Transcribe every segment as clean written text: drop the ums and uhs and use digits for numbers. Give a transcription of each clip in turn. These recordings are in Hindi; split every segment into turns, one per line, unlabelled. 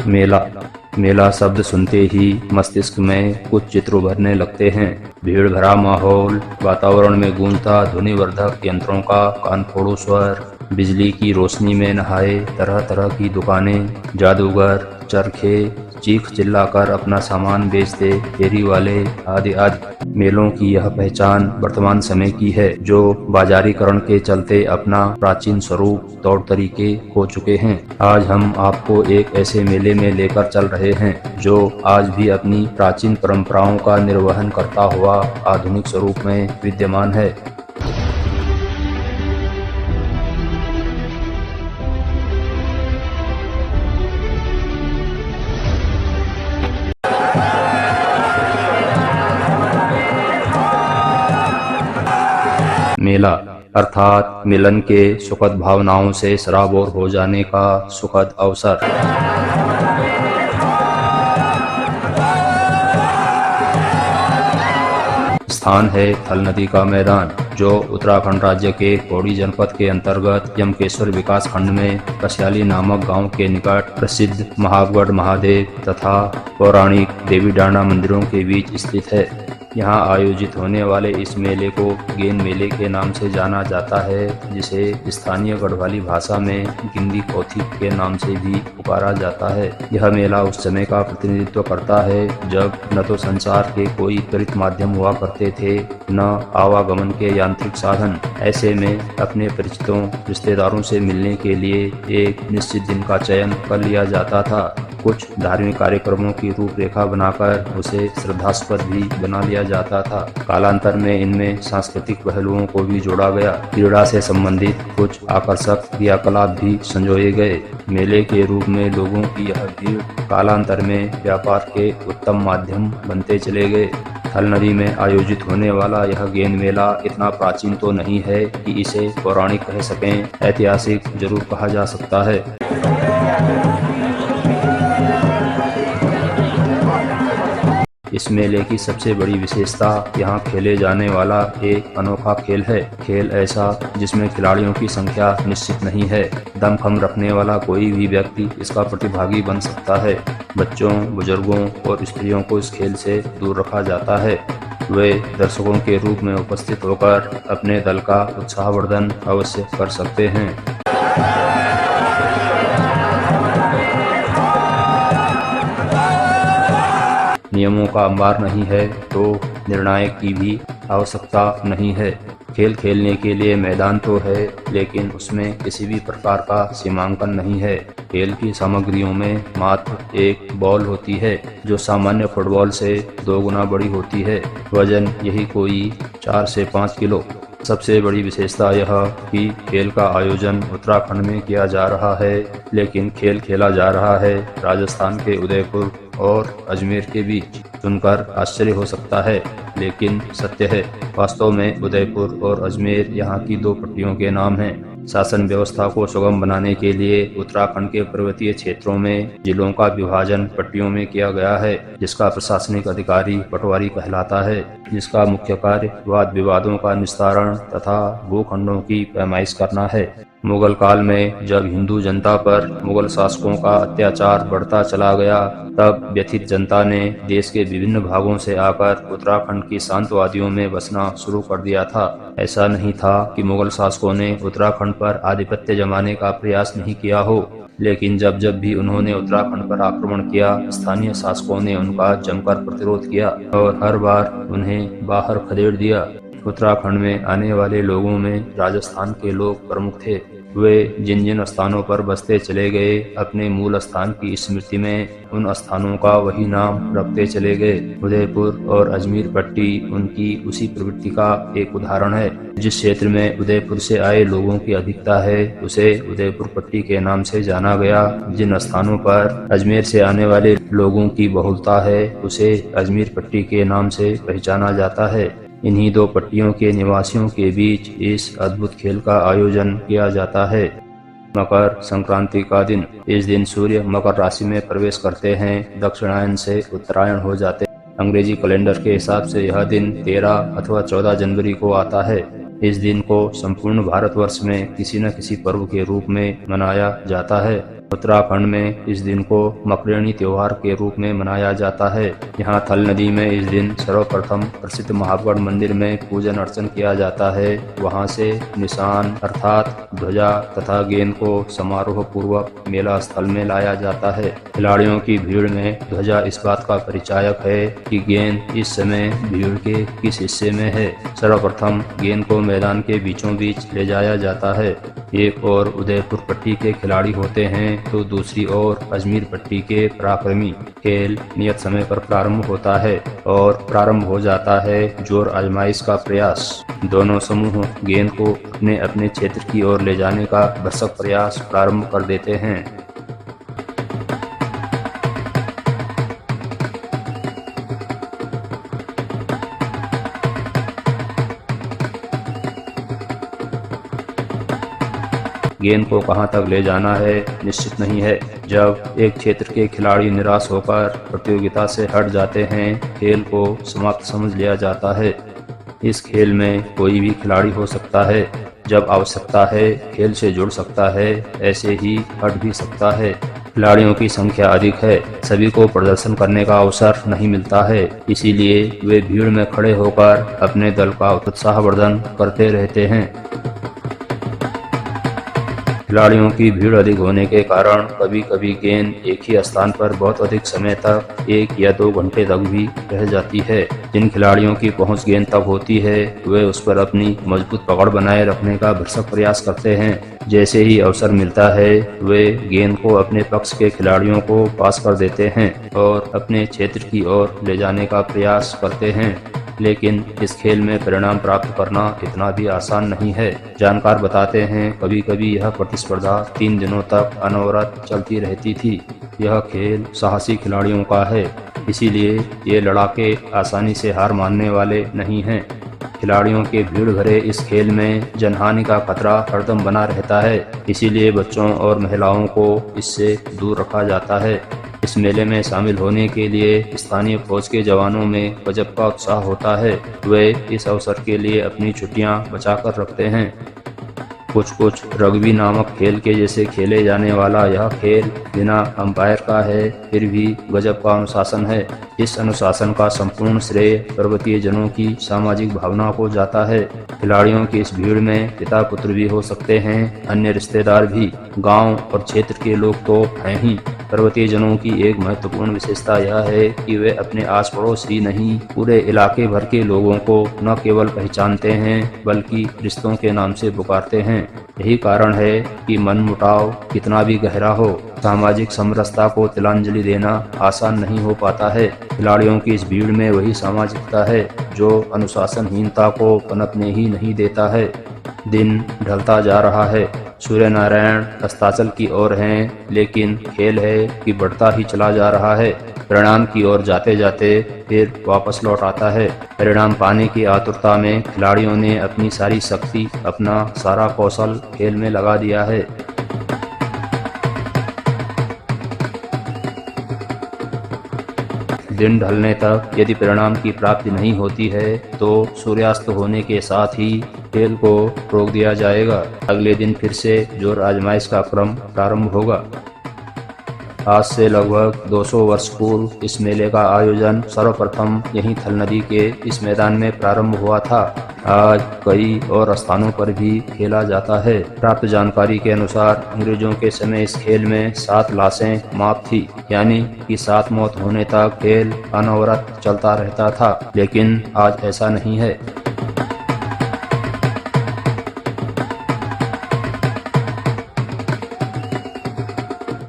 मेला मेला शब्द सुनते ही मस्तिष्क में कुछ चित्र उभरने लगते हैं। भीड़ भरा माहौल, वातावरण में गूंजता ध्वनिवर्धक यंत्रों का कानफोड़ू स्वर, बिजली की रोशनी में नहाए तरह तरह की दुकानें, जादूगर, चरखे चीख चिल्लाकर अपना सामान बेचते फेरी वाले आदि आदि। मेलों की यह पहचान वर्तमान समय की है, जो बाजारीकरण के चलते अपना प्राचीन स्वरूप तौर तरीके खो चुके हैं। आज हम आपको एक ऐसे मेले में लेकर चल रहे हैं जो आज भी अपनी प्राचीन परंपराओं का निर्वहन करता हुआ आधुनिक स्वरूप में विद्यमान है। मेला अर्थात मिलन के सुखद भावनाओं से सराबोर हो जाने का सुखद अवसर। स्थान है थल नदी का मैदान, जो उत्तराखंड राज्य के पौड़ी जनपद के अंतर्गत यमकेश्वर विकास खंड में कस्याली नामक गांव के निकट प्रसिद्ध महागढ़ महादेव तथा पौराणिक देवी डांडा मंदिरों के बीच स्थित है। यहाँ आयोजित होने वाले इस मेले को गेन मेले के नाम से जाना जाता है, जिसे स्थानीय गढ़वाली भाषा में गिंदी कौथिक के नाम से भी पुकारा जाता है। यह मेला उस समय का प्रतिनिधित्व करता है जब न तो संचार के कोई त्वरित माध्यम हुआ करते थे, न आवागमन के यांत्रिक साधन। ऐसे में अपने परिचितों रिश्तेदारों से मिलने के लिए एक निश्चित दिन का चयन कर लिया जाता था। कुछ धार्मिक कार्यक्रमों की रूपरेखा बनाकर उसे श्रद्धास्पद भी बना लिया जाता था। कालांतर में इनमें सांस्कृतिक पहलुओं को भी जोड़ा गया। क्रीड़ा से संबंधित कुछ आकर्षक क्रियाकलाप भी संजोए गए। मेले के रूप में लोगों की यह भीड़ कालांतर में व्यापार के उत्तम माध्यम बनते चले गए। थल नदी में आयोजित होने वाला यह गेन मेला इतना प्राचीन तो नहीं है कि इसे पौराणिक कह सकें, ऐतिहासिक जरूर कहा जा सकता है। इस मेले की सबसे बड़ी विशेषता यहाँ खेले जाने वाला एक अनोखा खेल है। खेल ऐसा जिसमें खिलाड़ियों की संख्या निश्चित नहीं है। दमखम रखने वाला कोई भी व्यक्ति इसका प्रतिभागी बन सकता है। बच्चों, बुजुर्गों और स्त्रियों को इस खेल से दूर रखा जाता है। वे दर्शकों के रूप में उपस्थित होकर अपने दल का उत्साहवर्धन अवश्य कर सकते हैं। नियमों का अंबार नहीं है तो निर्णायक की भी आवश्यकता नहीं है। खेल खेलने के लिए मैदान तो है, लेकिन उसमें किसी भी प्रकार का सीमांकन नहीं है। खेल की सामग्रियों में मात्र एक बॉल होती है, जो सामान्य फुटबॉल से 2 गुना बड़ी होती है। वजन यही कोई 4 से 5 किलो। सबसे बड़ी विशेषता यह कि खेल का आयोजन उत्तराखंड में किया जा रहा है, लेकिन खेल खेला जा रहा है राजस्थान के उदयपुर और अजमेर के बीच। सुनकर आश्चर्य हो सकता है, लेकिन सत्य है। वास्तव में उदयपुर और अजमेर यहाँ की 2 पट्टियों के नाम हैं। शासन व्यवस्था को सुगम बनाने के लिए उत्तराखंड के पर्वतीय क्षेत्रों में जिलों का विभाजन पट्टियों में किया गया है, जिसका प्रशासनिक अधिकारी पटवारी कहलाता है, जिसका मुख्य कार्य वाद विवादों का निस्तारण तथा भूखंडों की पैमाइश करना है। मुगल काल में जब हिंदू जनता पर मुगल शासकों का अत्याचार बढ़ता चला गया, तब व्यथित जनता ने देश के विभिन्न भागों से आकर उत्तराखंड की शांतवादियों में बसना शुरू कर दिया था। ऐसा नहीं था कि मुगल शासकों ने उत्तराखंड पर आधिपत्य जमाने का प्रयास नहीं किया हो, लेकिन जब जब भी उन्होंने उत्तराखंड पर आक्रमण किया, स्थानीय शासकों ने उनका जमकर प्रतिरोध किया और हर बार उन्हें बाहर खदेड़ दिया। उत्तराखंड में आने वाले लोगों में राजस्थान के लोग प्रमुख थे। वे जिन जिन स्थानों पर बसते चले गए, अपने मूल स्थान की स्मृति में उन स्थानों का वही नाम रखते चले गए। उदयपुर और अजमेर पट्टी उनकी उसी प्रवृत्ति का एक उदाहरण है। जिस क्षेत्र में उदयपुर से आए लोगों की अधिकता है, उसे उदयपुर पट्टी के नाम से जाना गया। जिन स्थानों पर अजमेर से आने वाले लोगों की बहुलता है, उसे अजमेर पट्टी के नाम से पहचाना जाता है। इन्हीं 2 पट्टियों के निवासियों के बीच इस अद्भुत खेल का आयोजन किया जाता है। मकर संक्रांति का दिन। इस दिन सूर्य मकर राशि में प्रवेश करते हैं, दक्षिणायन से उत्तरायण हो जाते हैं। अंग्रेजी कैलेंडर के हिसाब से यह दिन 13 अथवा 14 जनवरी को आता है। इस दिन को संपूर्ण भारतवर्ष में किसी न किसी पर्व के रूप में मनाया जाता है। उत्तराखंड में इस दिन को मकरेणी त्योहार के रूप में मनाया जाता है। यहाँ थल नदी में इस दिन सर्वप्रथम प्रसिद्ध महागढ़ मंदिर में पूजन अर्चन किया जाता है। वहाँ से निशान अर्थात ध्वजा तथा गेंद को समारोह पूर्वक मेला स्थल में लाया जाता है। खिलाड़ियों की भीड़ में ध्वजा इस बात का परिचायक है कि गेंद इस समय भीड़ के किस हिस्से में है। सर्वप्रथम गेंद को मैदान के बीचों बीच ले जाया जाता है। एक और उदयपुर पट्टी के खिलाड़ी होते हैं तो दूसरी ओर अजमेर पट्टी के पराक्रमी। खेल नियत समय पर प्रारंभ होता है और प्रारंभ हो जाता है जोर आजमाइश का प्रयास। दोनों समूह गेंद को अपने अपने क्षेत्र की ओर ले जाने का भरसक प्रयास प्रारंभ कर देते हैं। गेंद को कहां तक ले जाना है निश्चित नहीं है। जब एक क्षेत्र के खिलाड़ी निराश होकर प्रतियोगिता से हट जाते हैं, खेल को समाप्त समझ लिया जाता है। इस खेल में कोई भी खिलाड़ी हो सकता है। जब आवश्यकता है खेल से जुड़ सकता है, ऐसे ही हट भी सकता है। खिलाड़ियों की संख्या अधिक है, सभी को प्रदर्शन करने का अवसर नहीं मिलता है, इसीलिए वे भीड़ में खड़े होकर अपने दल का उत्साहवर्धन करते रहते हैं। खिलाड़ियों की भीड़ अधिक होने के कारण कभी कभी गेंद एक ही स्थान पर बहुत अधिक समय तक 1 या 2 घंटे तक भी रह जाती है। जिन खिलाड़ियों की पहुंच गेंद तक होती है वे उस पर अपनी मजबूत पकड़ बनाए रखने का भरसक प्रयास करते हैं। जैसे ही अवसर मिलता है वे गेंद को अपने पक्ष के खिलाड़ियों को पास कर देते हैं और अपने क्षेत्र की ओर ले जाने का प्रयास करते हैं। लेकिन इस खेल में परिणाम प्राप्त करना इतना भी आसान नहीं है। जानकार बताते हैं कभी कभी यह प्रतिस्पर्धा 3 दिनों तक अनवरत चलती रहती थी। यह खेल साहसी खिलाड़ियों का है, इसीलिए ये लड़ाके आसानी से हार मानने वाले नहीं हैं। खिलाड़ियों के भीड़ भरे इस खेल में जनहानि का खतरा हरदम बना रहता है, इसीलिए बच्चों और महिलाओं को इससे दूर रखा जाता है। इस मेले में शामिल होने के लिए स्थानीय फौज के जवानों में गजब का उत्साह होता है। वे इस अवसर के लिए अपनी छुट्टियां बचाकर रखते हैं। कुछ रग्बी नामक खेल के जैसे खेले जाने वाला यह खेल बिना अंपायर का है, फिर भी गजब का अनुशासन है। इस अनुशासन का संपूर्ण श्रेय पर्वतीय जनों की सामाजिक भावना को जाता है। खिलाड़ियों की इस भीड़ में पिता पुत्र भी हो सकते हैं, अन्य रिश्तेदार भी, गांव और क्षेत्र के लोग तो हैं ही। पर्वतीय जनों की एक महत्वपूर्ण विशेषता यह है कि वे अपने आस पड़ोस ही नहीं, पूरे इलाके भर के लोगों को न केवल पहचानते हैं बल्कि रिश्तों के नाम से पुकारते हैं। यही कारण है कि मनमुटाव कितना भी गहरा हो, सामाजिक समरसता को तिलांजलि देना आसान नहीं हो पाता है। खिलाड़ियों की इस भीड़ में वही सामाजिकता है जो अनुशासनहीनता को पनपने ही नहीं देता है। दिन ढलता जा रहा है, सूर्य नारायण अस्ताचल की ओर हैं, लेकिन खेल है कि बढ़ता ही चला जा रहा है। परिणाम की ओर जाते जाते फिर वापस लौट आता है। परिणाम पाने की आतुरता में खिलाड़ियों ने अपनी सारी शक्ति, अपना सारा कौशल खेल में लगा दिया है। दिन ढलने तक यदि परिणाम की प्राप्ति नहीं होती है तो सूर्यास्त होने के साथ ही खेल को रोक दिया जाएगा। अगले दिन फिर से जोर आजमाइश का क्रम प्रारंभ होगा। आज से लगभग 200 वर्ष पूर्व इस मेले का आयोजन सर्वप्रथम यहीं थल नदी के इस मैदान में प्रारंभ हुआ था। आज कई और स्थानों पर भी खेला जाता है। प्राप्त जानकारी के अनुसार अंग्रेजों के समय इस खेल में 7 लाशें माप थी, यानी कि 7 मौत होने तक खेल अनवरत चलता रहता था, लेकिन आज ऐसा नहीं है।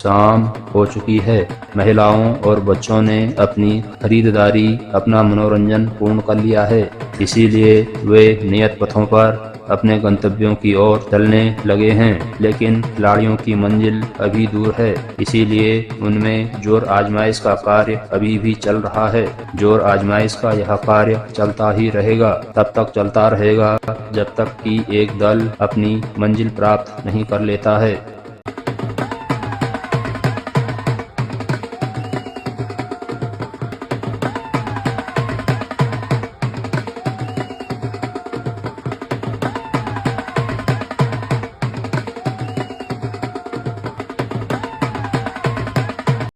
शाम हो चुकी है। महिलाओं और बच्चों ने अपनी खरीदारी, अपना मनोरंजन पूर्ण कर लिया है, इसीलिए वे नियत पथों पर अपने गंतव्यों की ओर चलने लगे हैं। लेकिन खिलाड़ियों की मंजिल अभी दूर है, इसीलिए उनमें जोर आजमाइश का कार्य अभी भी चल रहा है। जोर आजमाइश का यह कार्य चलता ही रहेगा, तब तक चलता रहेगा जब तक कि एक दल अपनी मंजिल प्राप्त नहीं कर लेता है।